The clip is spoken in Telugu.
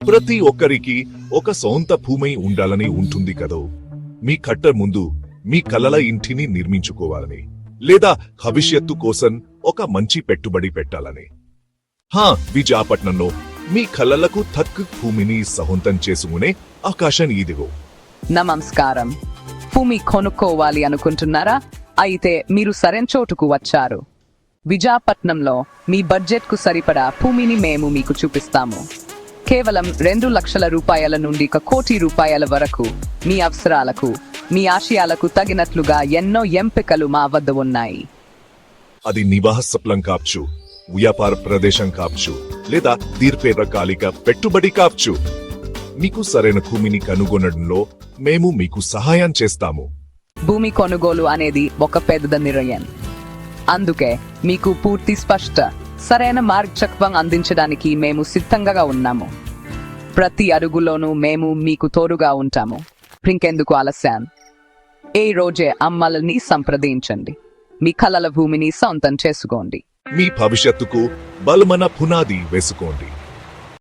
ప్రతి ఒక్కరికి ఒక సొంత భూమి ఉండాలని ఉంటుంది కదో. మీ కట్టర్ ముందు మీ కలల ఇంటిని నిర్మించుకోవాలని, లేదా భవిష్యత్తు కోసం ఒక మంచి పెట్టుబడి పెట్టాలని. విజయపట్నంలో మీ కలలకు తక్కువ భూమిని సొంతం చేసుకునే అవకాశం ఇదిగో. నమస్కారం. భూమి కొనుక్కోవాలి అనుకుంటున్నారా? అయితే మీరు సరైన చోటుకు వచ్చారు. విజయపట్నంలో మీ బడ్జెట్కు సరిపడా భూమిని మేము మీకు చూపిస్తాము. కేవలం 2 లక్షల రూపాయల నుండి 1 కోటి రూపాయల వరకు మీ అవసరాలకు, మీ ఆశయాలకు తగినట్లుగా ఎన్నో ఎంపికలు మా వద్ద ఉన్నాయి. అది నివాసస్థలం కావచ్చు, వ్యాపార ప్రదేశం కావచ్చు, లేదా దీర్ఘకాలిక పెట్టుబడి కావచ్చు. మీకు సరైన భూమిని కనుగొనడంలో మేము మీకు సహాయం చేస్తాము. భూమి కొనుగోలు అనేది ఒక పెద్ద నిర్ణయం. అందుకే మీకు పూర్తి స్పష్ట సరైన మార్గదర్శకత్వం అందించడానికి మేము సిద్ధంగా ఉన్నాము. ప్రతి అడుగులోనూ మేము మీకు తోడుగా ఉంటాము. ఇంకెందుకు ఆలస్యం? ఈ రోజే అమ్మల్ని సంప్రదించండి. మీ కలల భూమిని సొంతం చేసుకోండి. మీ భవిష్యత్తుకు బలమైన పునాది వేసుకోండి.